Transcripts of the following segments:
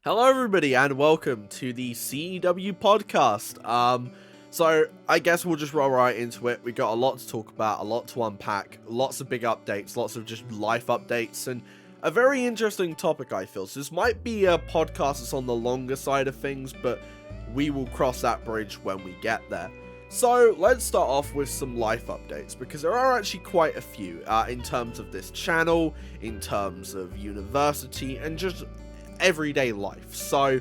Hello everybody and welcome to the CEW Podcast. So I guess we'll just roll right into it. We got a lot to talk about, a lot to unpack, lots of big updates, lots of just life updates, and a very interesting topic I feel. So this might be a podcast that's on the longer side of things, but we will cross that bridge when we get there. So let's start off with some life updates, because there are actually quite a few in terms of this channel, in terms of university, and just everyday life. So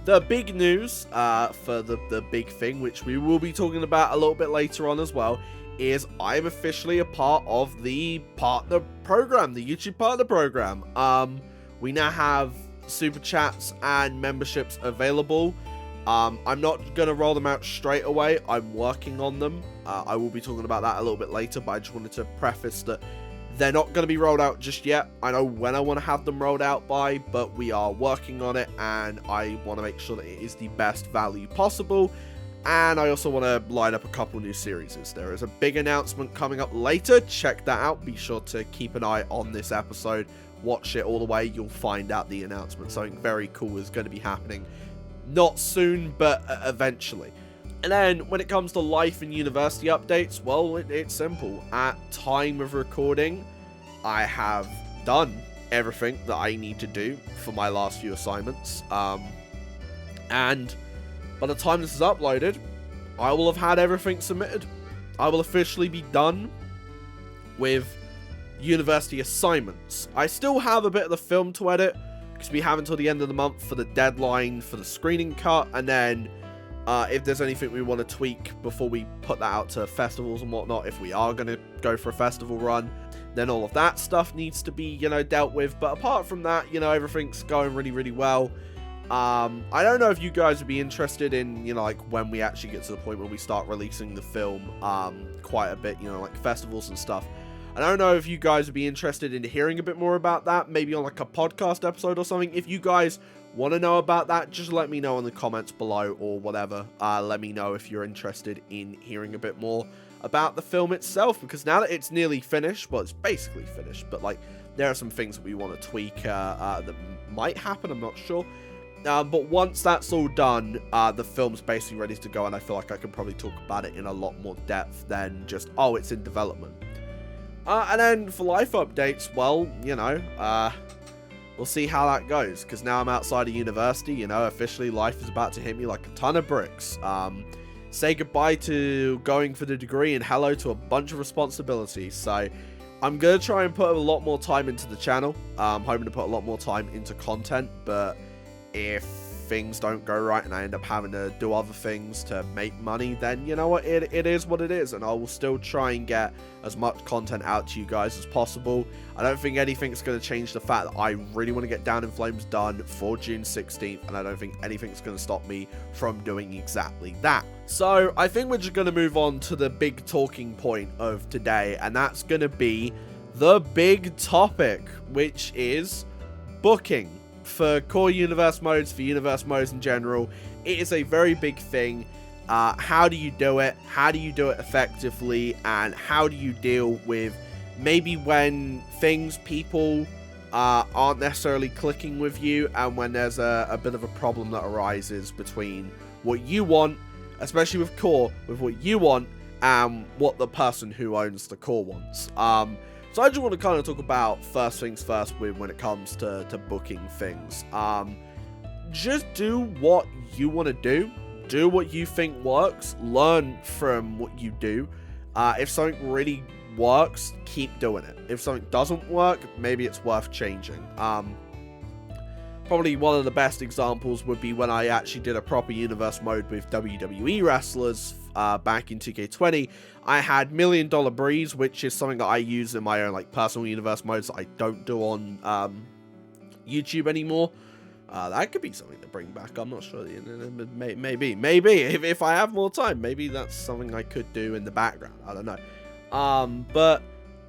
the big news for the big thing, which we will be talking about a little bit later on as well, is I'm officially a part of the partner program, the YouTube partner program. We now have super chats and memberships available. I'm not going to roll them out straight away. I'm working on them. I will be talking about that a little bit later, but I just wanted to preface that they're not going to be rolled out just yet. I know when I want to have them rolled out by, but we are working on it, and I want to make sure that it is the best value possible. And I also want to line up a couple new series. There is a big announcement coming up later. Check that out. Be sure to keep an eye on this episode. Watch it all the way. You'll find out the announcement. Something very cool is going to be happening. Not soon, but eventually. And then, when it comes to life and university updates, well, it's simple. At time of recording, I have done everything that I need to do for my last few assignments. And by the time this is uploaded, I will have had everything submitted. I will officially be done with university assignments. I still have a bit of the film to edit, because we have until the end of the month for the deadline for the screening cut, and then if there's anything we want to tweak before we put that out to festivals and whatnot, if we are going to go for a festival run, then all of that stuff needs to be, dealt with. But apart from that, everything's going really, really well. I don't know if you guys would be interested in, like when we actually get to the point where we start releasing the film quite a bit, like festivals and stuff. I don't know if you guys would be interested in hearing a bit more about that, maybe on like a podcast episode or something. If you guys want to know about that, just let me know in the comments below or whatever. Let me know if you're interested in hearing a bit more about the film itself, because now that it's nearly finished, well, it's basically finished, but like there are some things that we want to tweak that might happen, I'm not sure. But once that's all done, the film's basically ready to go, and I feel like I can probably talk about it in a lot more depth than just, oh, it's in development. And then for life updates, well, we'll see how that goes, because now I'm outside of university, officially life is about to hit me like a ton of bricks. Say goodbye to going for the degree and hello to a bunch of responsibilities. So I'm going to try and put a lot more time into the channel. I'm hoping to put a lot more time into content, but if things don't go right and I end up having to do other things to make money, then you know what, it is what it is, and I will still try and get as much content out to you guys as possible. I don't think anything's going to change the fact that I really want to get Down in Flames done for June 16th, and I don't think anything's going to stop me from doing exactly that. So I think we're just going to move on to the big talking point of today, and that's going to be the big topic, which is booking. For core universe modes, for universe modes in general, it is a very big thing. How do you do it? How do you do it effectively? And how do you deal with maybe when people aren't necessarily clicking with you, and when there's a bit of a problem that arises between what you want, especially with core, with what you want and what the person who owns the core wants. So I just want to kind of talk about first things first when it comes to booking things. Just do what you want to do. Do what you think works. Learn from what you do. If something really works, keep doing it. If something doesn't work, maybe it's worth changing. Probably one of the best examples would be when I actually did a proper universe mode with WWE wrestlers back in 2K20. I had $1 Million Breeze, which is something that I use in my own like personal universe modes that I don't do on YouTube anymore. That could be something to bring back. I'm not sure. Maybe if I have more time, maybe that's something I could do in the background. I don't know. But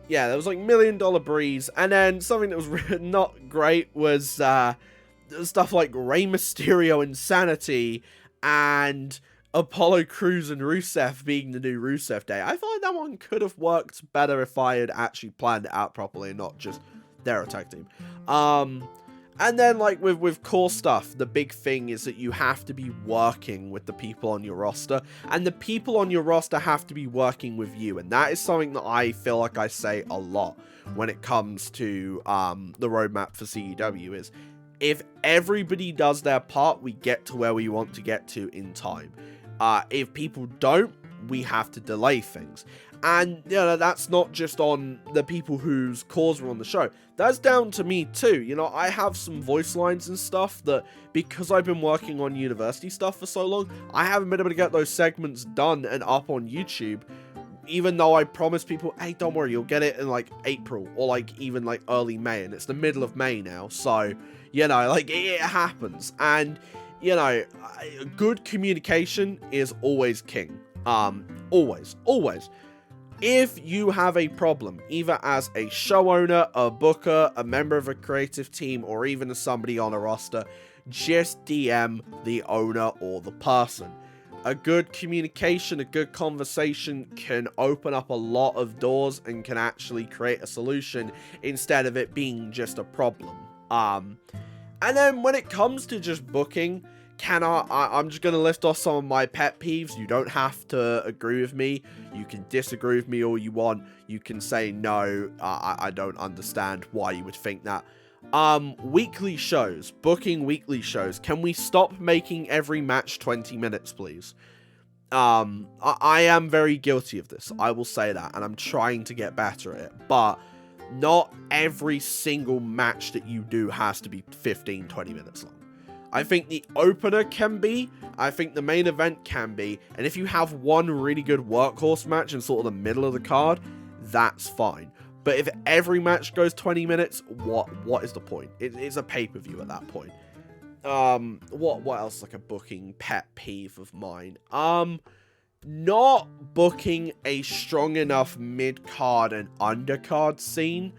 yeah, there was like $1 Million Breeze, and then something that was not great was stuff like Rey Mysterio Insanity and Apollo Crews and Rusev being the new Rusev Day. I thought that one could have worked better if I had actually planned it out properly and not just their attack team. And And then, like, with core stuff, the big thing is that you have to be working with the people on your roster, and the people on your roster have to be working with you, and that is something that I feel like I say a lot when it comes to the roadmap for CEW, is if everybody does their part, we get to where we want to get to in time. If people don't, we have to delay things. And, you know, that's not just on the people whose cores are on the show. That's down to me too. You know, I have some voice lines and stuff that, because I've been working on university stuff for so long, I haven't been able to get those segments done and up on YouTube, even though I promised people, hey, don't worry, you'll get it in, like, April, or, like, even, like, early May, and it's the middle of May now, so, you know, like, it happens. And, you know, good communication is always king. Always. If you have a problem, either as a show owner, a booker, a member of a creative team, or even as somebody on a roster, just DM the owner or the person. A good communication, a good conversation can open up a lot of doors and can actually create a solution instead of it being just a problem. And then when it comes to just booking, I'm just going to list off some of my pet peeves. You don't have to agree with me. You can disagree with me all you want. You can say, no, I don't understand why you would think that. Weekly shows. Booking weekly shows. Can we stop making every match 20 minutes, please? I am very guilty of this. I will say that. And I'm trying to get better at it. But not every single match that you do has to be 15, 20 minutes long. I think the opener can be, I think the main event can be, and if you have one really good workhorse match in sort of the middle of the card, that's fine. But if every match goes 20 minutes, what is the point? It's a pay-per-view at that point. What else is like a booking pet peeve of mine? Not booking a strong enough mid-card and undercard scene.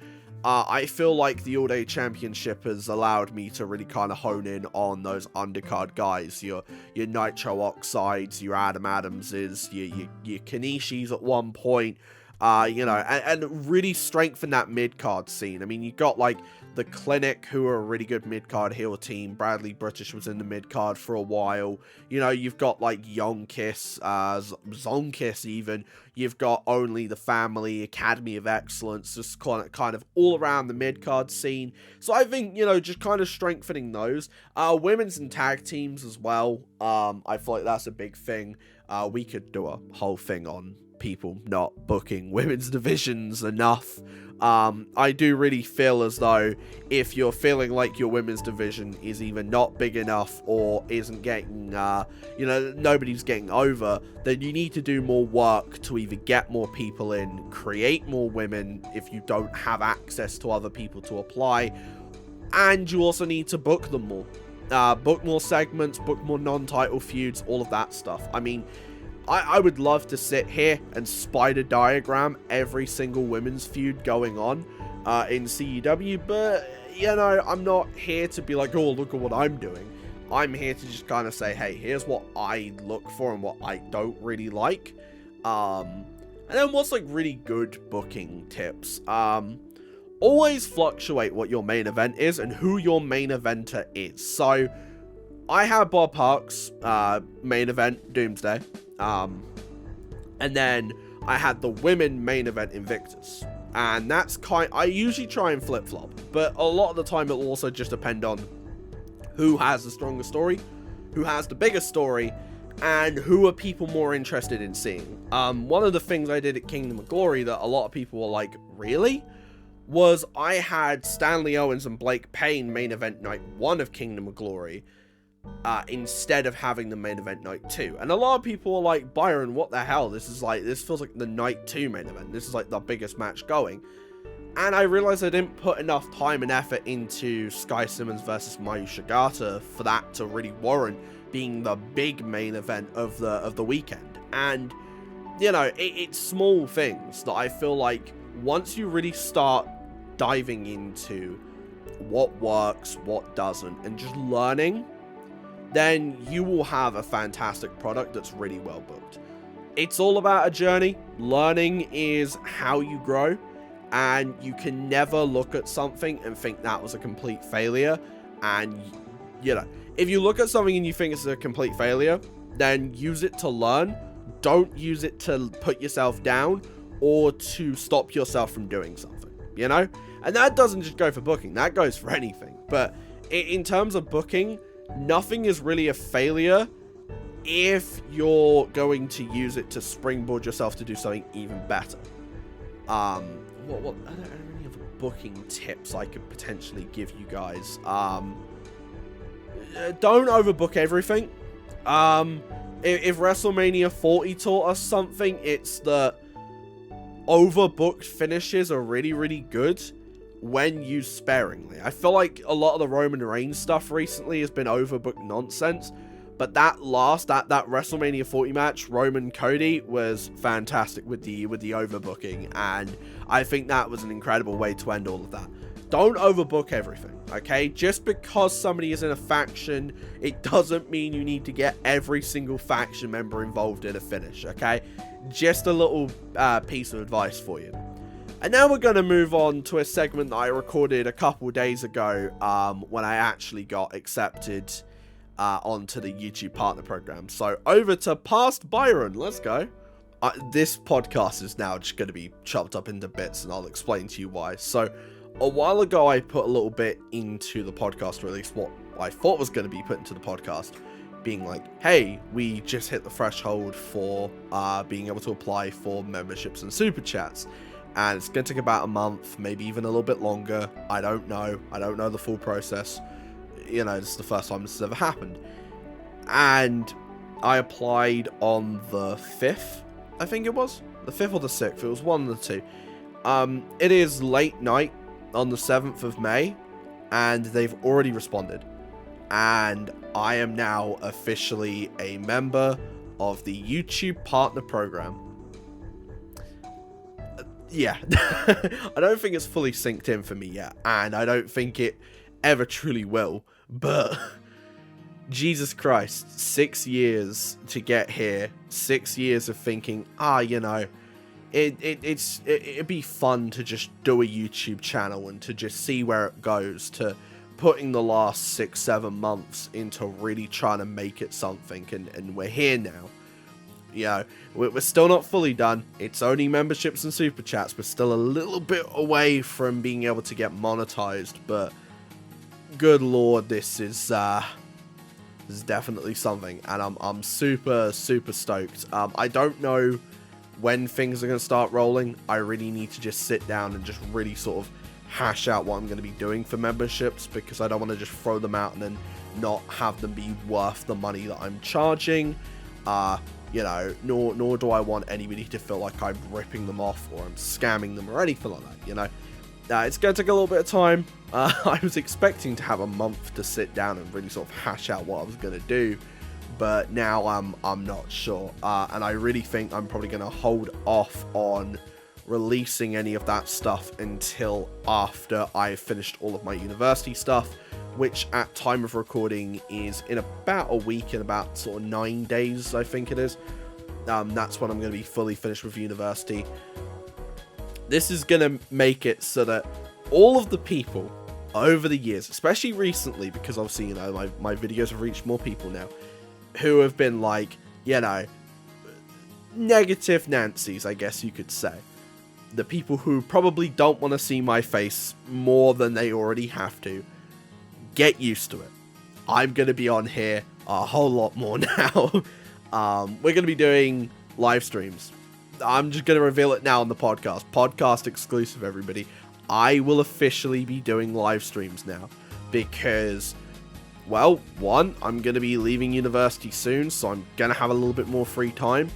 I feel like the All Day Championship has allowed me to really kind of hone in on those undercard guys, your Nitro Oxides, your Adam Adamses, your Kanishis at one point, you know, and really strengthen that mid-card scene. I mean, you got like the Clinic, who are a really good mid-card heel team. Bradley British was in the mid-card for a while. You know, you've got like Yonkis, Zonkis even. You've got Only the Family, Academy of Excellence, just kind of all around the mid-card scene. So I think, you know, just kind of strengthening those. Women's and tag teams as well. I feel like that's a big thing. We could do a whole thing on people not booking women's divisions enough. I do really feel as though if you're feeling like your women's division is either not big enough or isn't getting, you know, nobody's getting over, then you need to do more work to either get more people in, create more women if you don't have access to other people to apply, and you also need to book them more. Book more segments, book more non-title feuds, all of that stuff. I mean, I would love to sit here and spider diagram every single women's feud going on in CEW, but, you know, I'm not here to be like, oh, look at what I'm doing. I'm here to just kind of say, hey, here's what I look for and what I don't really like. And then what's, like, really good booking tips? Always fluctuate what your main event is and who your main eventer is. So, I had Bob Park's main event, Doomsday. And then I had the women main event, Invictus. And that's I usually try and flip-flop, but a lot of the time it'll also just depend on who has the strongest story, who has the biggest story, and who are people more interested in seeing. One of the things I did at Kingdom of Glory that a lot of people were like, really? Was I had Stanley Owens and Blake Payne main event night 1 of Kingdom of Glory, instead of having the main event night 2. And a lot of people are like, Byron, what the hell? This feels like the night 2 main event. This is like the biggest match going. And I realized I didn't put enough time and effort into Sky Simmons versus Mayu Shigata for that to really warrant being the big main event of the weekend. And, you know, it's small things that I feel like once you really start diving into what works, what doesn't, and just learning, then you will have a fantastic product that's really well booked. It's all about a journey. Learning is how you grow, and you can never look at something and think that was a complete failure And, you know, if you look at something and you think it's a complete failure, then use it to learn. Don't use it to put yourself down or to stop yourself from doing something, you know? And that doesn't just go for booking, that goes for anything. But in terms of booking, nothing is really a failure if you're going to use it to springboard yourself to do something even better. What are there any other booking tips I could potentially give you guys? Don't overbook everything. If WrestleMania 40 taught us something, it's that overbooked finishes are really, really good when used sparingly. I feel like a lot of the Roman Reigns stuff recently has been overbooked nonsense, but that WrestleMania 40 match, Roman Cody, was fantastic with the overbooking, and I think that was an incredible way to end all of that. Don't overbook everything, okay? Just because somebody is in a faction, it doesn't mean you need to get every single faction member involved in a finish, okay? Just a little piece of advice for you. And now we're going to move on to a segment that I recorded a couple days ago when I actually got accepted onto the YouTube Partner Program. So over to Past Byron, let's go. This podcast is now just going to be chopped up into bits, and I'll explain to you why. So a while ago, I put a little bit into the podcast, or at least what I thought was going to be put into the podcast, being like, hey, we just hit the threshold for being able to apply for memberships and super chats. And it's going to take about a month, maybe even a little bit longer. I don't know. I don't know the full process. You know, this is the first time this has ever happened. And I applied on the 5th, I think it was. The 5th or the 6th. It was one of the two. It is late night on the 7th of May, and they've already responded. And I am now officially a member of the YouTube Partner Program. Yeah, I don't think it's fully synced in for me yet, and I don't think it ever truly will, but Jesus Christ, 6 years to get here, 6 years of thinking, you know, it'd be fun to just do a YouTube channel and to just see where it goes, to putting the last 6-7 months into really trying to make it something, and we're here now. You know, we're still not fully done. It's only memberships and super chats. We're still a little bit away from being able to get monetized, but good lord, this is definitely something, and I'm super stoked. I don't know when things are going to start rolling. I really need to just sit down and just really sort of hash out what I'm going to be doing for memberships, because I don't want to just throw them out and then not have them be worth the money that I'm charging. You know, nor do I want anybody to feel like I'm ripping them off or I'm scamming them or anything like that, you know. It's going to take a little bit of time. I was expecting to have a month to sit down and really sort of hash out what I was going to do, but now I'm not sure. And I really think I'm probably going to hold off on releasing any of that stuff until after I've finished all of my university stuff, which at time of recording is in about a week, in about sort of 9 days, I think it is. That's when I'm going to be fully finished with university. This is going to make it so that all of the people over the years, especially recently, because obviously, you know, my videos have reached more people now, who have been like, you know, negative Nancy's, I guess you could say. The people who probably don't want to see my face more than they already have to. Get used to it. I'm going to be on here a whole lot more now. We're going to be doing live streams. I'm just going to reveal it now on the podcast. Podcast exclusive, everybody. I will officially be doing live streams now. Because, well, one, I'm going to be leaving university soon, so I'm going to have a little bit more free time.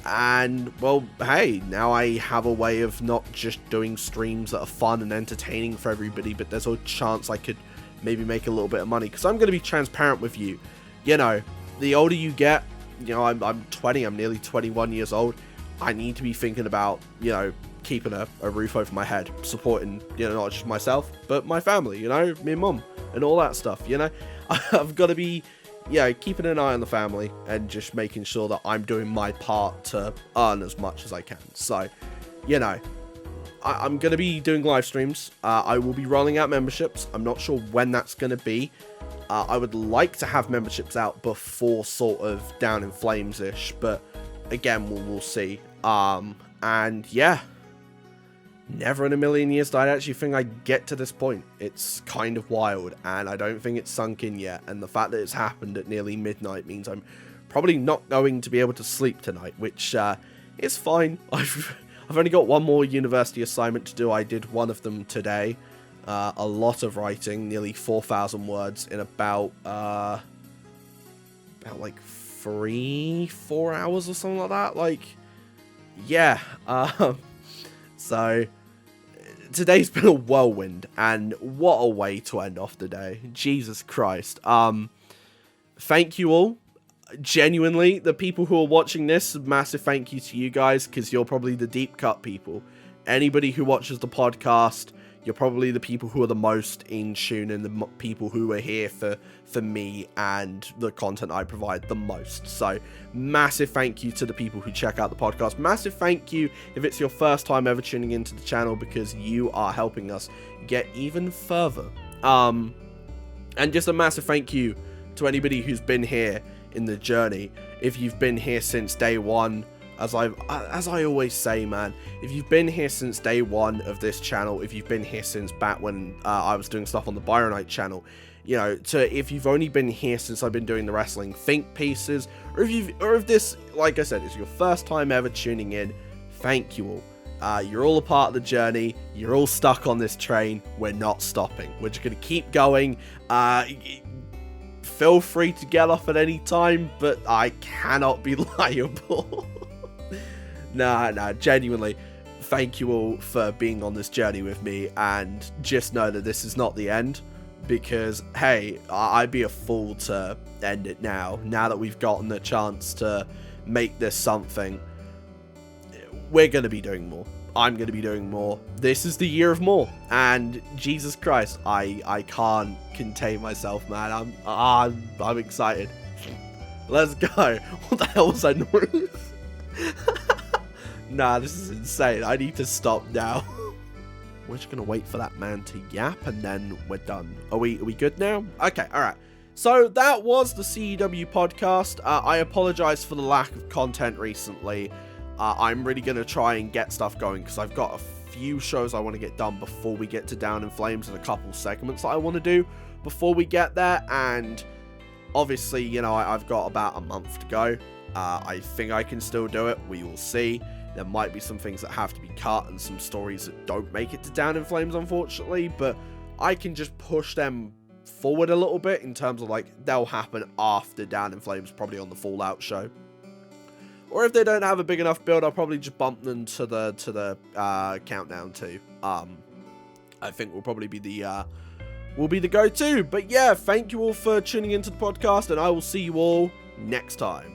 And, well, hey, now I have a way of not just doing streams that are fun and entertaining for everybody, but there's a chance I could maybe make a little bit of money, because I'm going to be transparent with you. You know, the older you get, you know, I'm 20, I'm nearly 21 years old. I need to be thinking about, you know, keeping a roof over my head, supporting, you know, not just myself, but my family, you know, me and mum, and all that stuff, you know. I've got to be, yeah, keeping an eye on the family and just making sure that I'm doing my part to earn as much as I can. So, you know, I'm going to be doing live streams. I will be rolling out memberships. I'm not sure when that's going to be. I would like to have memberships out before sort of Down in Flames-ish, but again, we'll see. And yeah, never in a million years did I actually think I'd get to this point. It's kind of wild, and I don't think it's sunk in yet. And the fact that it's happened at nearly midnight means I'm probably not going to be able to sleep tonight, which is fine. I've only got one more university assignment to do. I did one of them today. A lot of writing, nearly 4,000 words in about like 4 hours or something like that. Like, yeah. So today's been a whirlwind, and what a way to end off the day. Jesus Christ. Thank you all. Genuinely, the people who are watching this, massive thank you to you guys, because you're probably the deep cut people. Anybody who watches the podcast, you're probably the people who are the most in tune, and the people who are here for me and the content I provide the most. So massive thank you to the people who check out the podcast. Massive thank you if it's your first time ever tuning into the channel, because you are helping us get even further. And just a massive thank you to anybody who's been here in the journey. If you've been here since day one, as I always say, man, if you've been here since day one of this channel, if you've been here since back when I was doing stuff on the Byronite channel, you know, if you've only been here since I've been doing the wrestling think pieces, or if this, like I said, is your first time ever tuning in, thank you all. You're all a part of the journey. You're all stuck on this train. We're not stopping. We're just gonna keep going. Feel free to get off at any time, but I cannot be liable. Nah, genuinely, thank you all for being on this journey with me, and just know that this is not the end, because, hey, I'd be a fool to end it now that we've gotten the chance to make this something. We're going to be doing more. I'm going to be doing more. This is the year of more, and Jesus Christ, I can't contain myself, man. I'm excited. Let's go. What the hell was that noise? Nah, this is insane. I need to stop now. We're just gonna wait for that man to yap, and then we're done. Are we good now? Okay, alright. So that was the CEW podcast. I apologize for the lack of content recently. I'm really gonna try and get stuff going, because I've got a few shows I want to get done before we get to Down in Flames, and a couple segments that I want to do before we get there. And obviously, you know, I've got about a month to go. I think I can still do it. We will see. There might be some things that have to be cut, and some stories that don't make it to Down in Flames, unfortunately, but I can just push them forward a little bit in terms of, like, they'll happen after Down in Flames, probably on the Fallout show. Or if they don't have a big enough build, I'll probably just bump them to the countdown too. I think will probably be the go-to. But yeah, thank you all for tuning into the podcast, and I will see you all next time.